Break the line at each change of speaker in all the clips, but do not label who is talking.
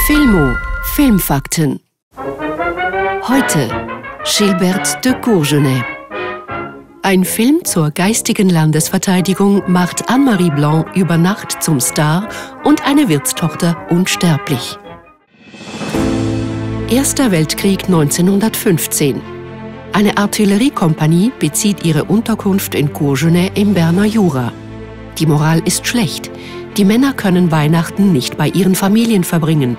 Filmo, Filmfakten. Heute Gilberte de Courgenay. Ein Film zur geistigen Landesverteidigung macht Anne-Marie Blanc über Nacht zum Star und eine Wirtstochter unsterblich. Erster Weltkrieg 1915. Eine Artilleriekompanie bezieht ihre Unterkunft in Courgenay im Berner Jura. Die Moral ist schlecht. Die Männer können Weihnachten nicht bei ihren Familien verbringen.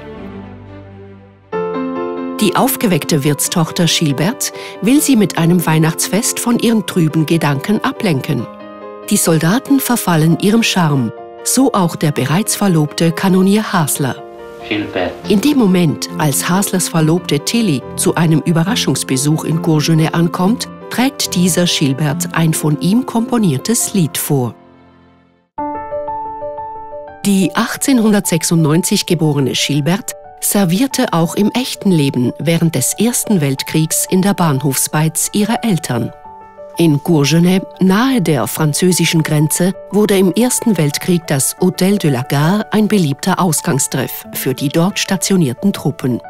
Die aufgeweckte Wirtstochter Gilberte will sie mit einem Weihnachtsfest von ihren trüben Gedanken ablenken. Die Soldaten verfallen ihrem Charme, so auch der bereits verlobte Kanonier Hasler.
Gilberte.
In dem Moment, als Haslers Verlobte Tilly zu einem Überraschungsbesuch in Courgenay ankommt, trägt dieser Gilberte ein von ihm komponiertes Lied vor. Die 1896 geborene Gilberte servierte auch im echten Leben während des Ersten Weltkriegs in der Bahnhofsbeiz ihrer Eltern. In Courgenay, nahe der französischen Grenze, wurde im Ersten Weltkrieg das Hôtel de la Gare ein beliebter Ausgangstreff für die dort stationierten Truppen.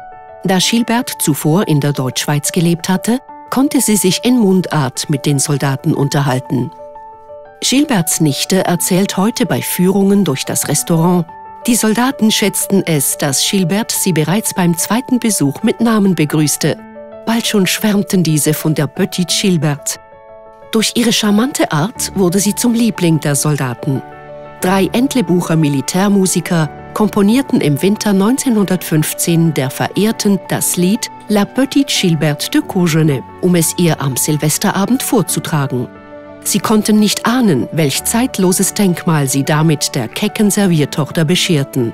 Da Gilberte zuvor in der Deutschschweiz gelebt hatte, konnte sie sich in Mundart mit den Soldaten unterhalten. Gilbertes Nichte erzählt heute bei Führungen durch das Restaurant: Die Soldaten schätzten es, dass Gilberte sie bereits beim zweiten Besuch mit Namen begrüßte. Bald schon schwärmten diese von der Petite Gilberte. Durch ihre charmante Art wurde sie zum Liebling der Soldaten. 3 Entlebucher Militärmusiker komponierten im Winter 1915 der Verehrten das Lied La Petite Gilberte de Courgenay, um es ihr am Silvesterabend vorzutragen. Sie konnten nicht ahnen, welch zeitloses Denkmal sie damit der kecken Serviertochter bescherten.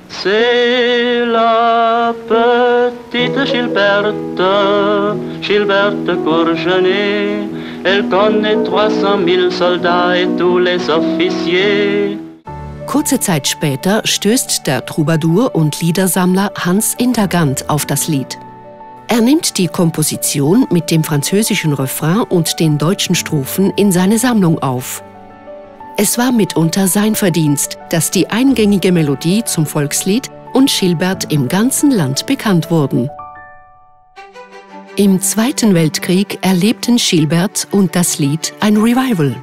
C'est la petite Gilberte, Gilberte Courgenay. Elle connaît 300 000 Soldats et tous les officiers.
Kurze Zeit später stößt der Troubadour und Liedersammler Hans Indergant auf das Lied. Er nimmt die Komposition mit dem französischen Refrain und den deutschen Strophen in seine Sammlung auf. Es war mitunter sein Verdienst, dass die eingängige Melodie zum Volkslied und Gilberte im ganzen Land bekannt wurden. Im Zweiten Weltkrieg erlebten Gilberte und das Lied ein Revival.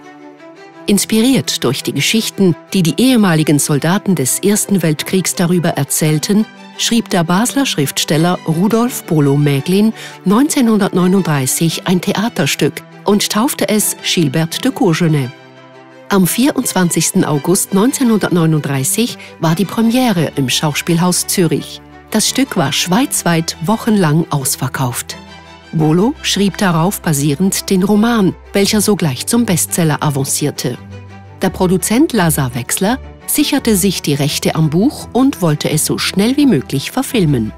Inspiriert durch die Geschichten, die die ehemaligen Soldaten des Ersten Weltkriegs darüber erzählten, schrieb der Basler Schriftsteller Rudolf Bolo-Mäglin 1939 ein Theaterstück und taufte es Gilberte de Courgenay. Am 24. August 1939 war die Premiere im Schauspielhaus Zürich. Das Stück war schweizweit wochenlang ausverkauft. Bolo schrieb darauf basierend den Roman, welcher sogleich zum Bestseller avancierte. Der Produzent Lazar Wexler sicherte sich die Rechte am Buch und wollte es so schnell wie möglich verfilmen.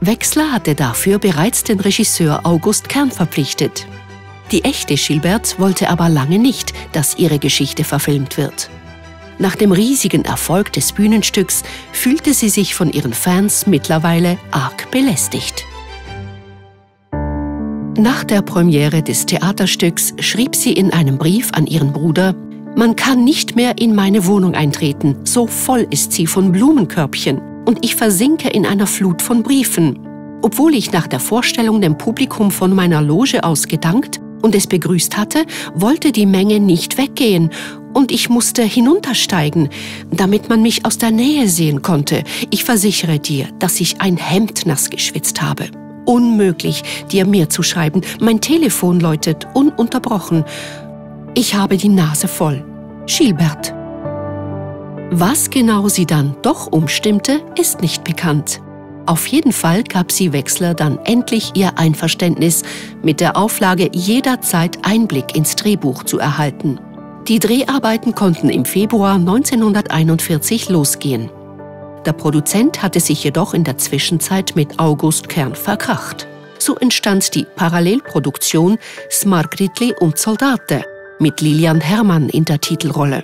Wexler hatte dafür bereits den Regisseur August Kern verpflichtet. Die echte Gilberte wollte aber lange nicht, dass ihre Geschichte verfilmt wird. Nach dem riesigen Erfolg des Bühnenstücks fühlte sie sich von ihren Fans mittlerweile arg belästigt. Nach der Premiere des Theaterstücks schrieb sie in einem Brief an ihren Bruder: Man kann nicht mehr in meine Wohnung eintreten, so voll ist sie von Blumenkörbchen und ich versinke in einer Flut von Briefen. Obwohl ich nach der Vorstellung dem Publikum von meiner Loge aus gedankt und es begrüßt hatte, wollte die Menge nicht weggehen und ich musste hinuntersteigen, damit man mich aus der Nähe sehen konnte. Ich versichere dir, dass ich ein Hemd nass geschwitzt habe. Unmöglich, dir mehr zu schreiben. Mein Telefon läutet ununterbrochen. Ich habe die Nase voll. Gilberte. Was genau sie dann doch umstimmte, ist nicht bekannt. Auf jeden Fall gab sie Wexler dann endlich ihr Einverständnis, mit der Auflage, jederzeit Einblick ins Drehbuch zu erhalten. Die Dreharbeiten konnten im Februar 1941 losgehen. Der Produzent hatte sich jedoch in der Zwischenzeit mit August Kern verkracht. So entstand die Parallelproduktion Smargritli und Soldate mit Lilian Hermann in der Titelrolle.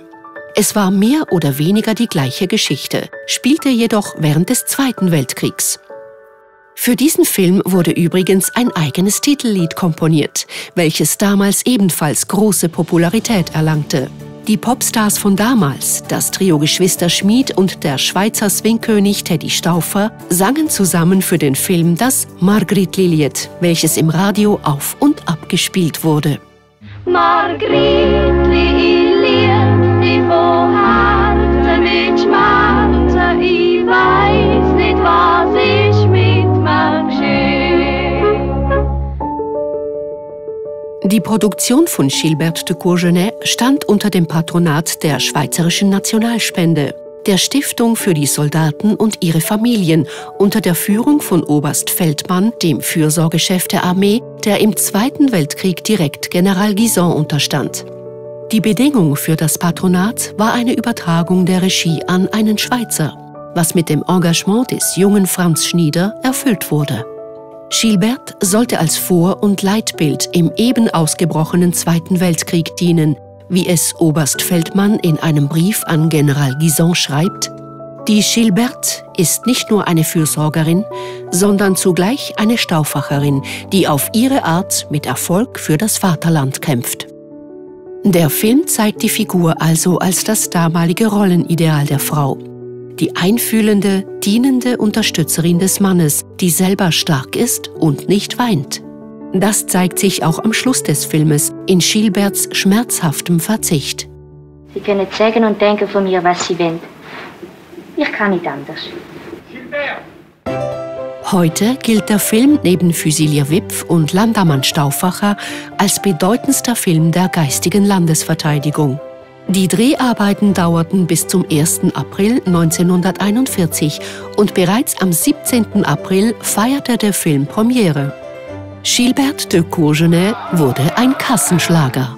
Es war mehr oder weniger die gleiche Geschichte, spielte jedoch während des Zweiten Weltkriegs. Für diesen Film wurde übrigens ein eigenes Titellied komponiert, welches damals ebenfalls große Popularität erlangte. Die Popstars von damals, das Trio Geschwister Schmid und der Schweizer Swingkönig Teddy Stauffer, sangen zusammen für den Film das Margrit Lilliet, welches im Radio auf und ab gespielt wurde.
Margrit Lilliet, die von Herzen mit Schmerzen, ich weiß nicht, was ich mit mir geschehen.
Die Produktion von Gilberte de Courgenay stand unter dem Patronat der Schweizerischen Nationalspende, der Stiftung für die Soldaten und ihre Familien unter der Führung von Oberst Feldmann, dem Fürsorgechef der Armee, der im Zweiten Weltkrieg direkt General Guisan unterstand. Die Bedingung für das Patronat war eine Übertragung der Regie an einen Schweizer, was mit dem Engagement des jungen Franz Schnieder erfüllt wurde. Gilberte sollte als Vor- und Leitbild im eben ausgebrochenen Zweiten Weltkrieg dienen, wie es Oberst Feldmann in einem Brief an General Guisan schreibt: Die Gilberte ist nicht nur eine Fürsorgerin, sondern zugleich eine Stauffacherin, die auf ihre Art mit Erfolg für das Vaterland kämpft. Der Film zeigt die Figur also als das damalige Rollenideal der Frau. Die einfühlende, dienende Unterstützerin des Mannes, die selber stark ist und nicht weint. Das zeigt sich auch am Schluss des Filmes in Gilbertes schmerzhaftem Verzicht.
Sie können sagen und denken von mir, was Sie wollen. Ich kann nicht anders.
Heute gilt der Film neben Füsilier Wipf und Landammann Stauffacher als bedeutendster Film der geistigen Landesverteidigung. Die Dreharbeiten dauerten bis zum 1. April 1941 und bereits am 17. April feierte der Film Premiere. Gilberte de Courgenay wurde ein Kassenschlager.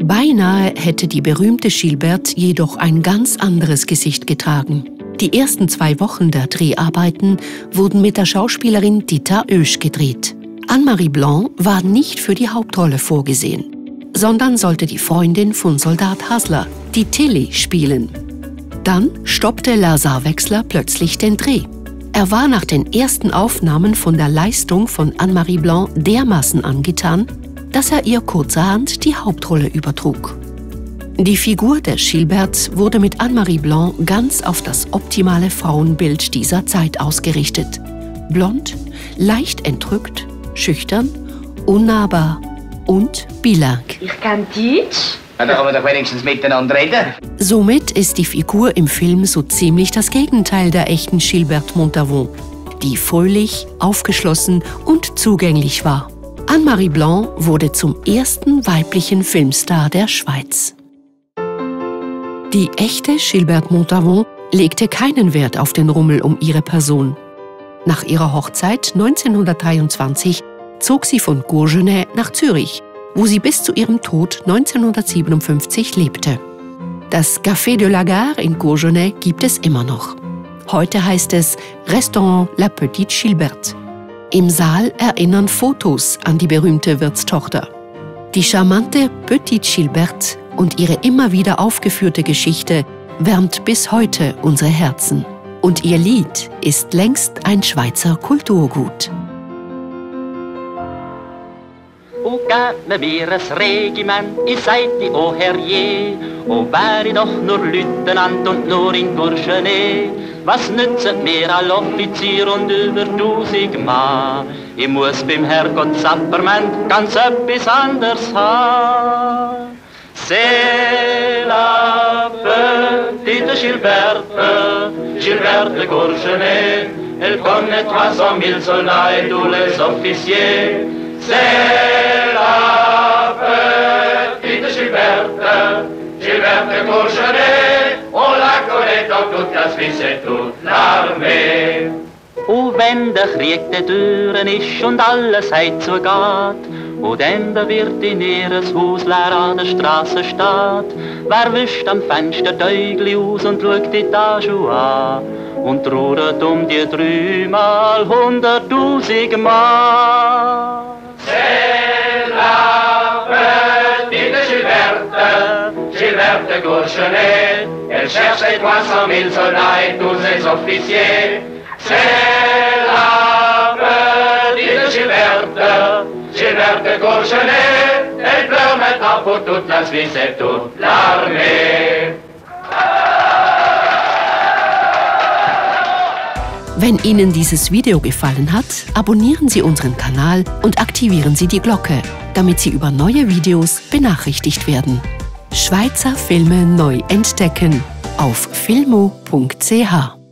Beinahe hätte die berühmte Gilberte jedoch ein ganz anderes Gesicht getragen. Die ersten 2 Wochen der Dreharbeiten wurden mit der Schauspielerin Dita Oesch gedreht. Anne-Marie Blanc war nicht für die Hauptrolle vorgesehen, sondern sollte die Freundin von Soldat Hasler, die Tilly, spielen. Dann stoppte Lazar Wechsler plötzlich den Dreh. Er war nach den ersten Aufnahmen von der Leistung von Anne-Marie Blanc dermaßen angetan, dass er ihr kurzerhand die Hauptrolle übertrug. Die Figur der Gilberte wurde mit Anne-Marie Blanc ganz auf das optimale Frauenbild dieser Zeit ausgerichtet. Blond, leicht entrückt, schüchtern, unnahbar und bilang.
Ich kann Deutsch.
Da können wir doch wenigstens miteinander reden.
Somit ist die Figur im Film so ziemlich das Gegenteil der echten Gilberte Montavon, die fröhlich, aufgeschlossen und zugänglich war. Anne-Marie Blanc wurde zum ersten weiblichen Filmstar der Schweiz. Die echte Gilberte Montavon legte keinen Wert auf den Rummel um ihre Person. Nach ihrer Hochzeit 1923 zog sie von Courgenay nach Zürich, wo sie bis zu ihrem Tod 1957 lebte. Das Café de la Gare in Courgenay gibt es immer noch. Heute heißt es Restaurant La Petite Gilberte. Im Saal erinnern Fotos an die berühmte Wirtstochter. Die charmante Petite Gilberte und ihre immer wieder aufgeführte Geschichte wärmt bis heute unsere Herzen. Und ihr Lied ist längst ein Schweizer Kulturgut.
O gäbe mir ein Regiment, ich seid o Herrje, o wär ich doch nur Lieutenant und nur in Courgenay. Was nützt mir all Offizier und über 1000 Mann? Ich muss beim Herrgott Sapperment ganz etwas anderes haben. C'est la petite Gilberte, Gilberte de Courgenay. Elle connaît 300 000 soldats et tous les officiers. C'est la petite Gilberte, Gilberte de Courgenay. On la connaît dans toute la Suisse et toute l'armée. Und wenn der Krieg der Türen ist und alles heut zugeht, und dann wird in ihres Haus leer an der Straße steht, wer wischt am Fenster Däugli aus und schaut die Etage an und trauert um die 3 mal 100.000 Mal. C'est la petite Gilberte, Gilberte de Courgenay. Elle cherche les 300 000 soldats et tous les officiers. C'est la petite Gilberte, Gilberte de Courgenay. il prometto pour toute la Suisse et toute l'armée.
Wenn Ihnen dieses Video gefallen hat, abonnieren Sie unseren Kanal und aktivieren Sie die Glocke, damit Sie über neue Videos benachrichtigt werden. Schweizer Filme neu entdecken auf filmo.ch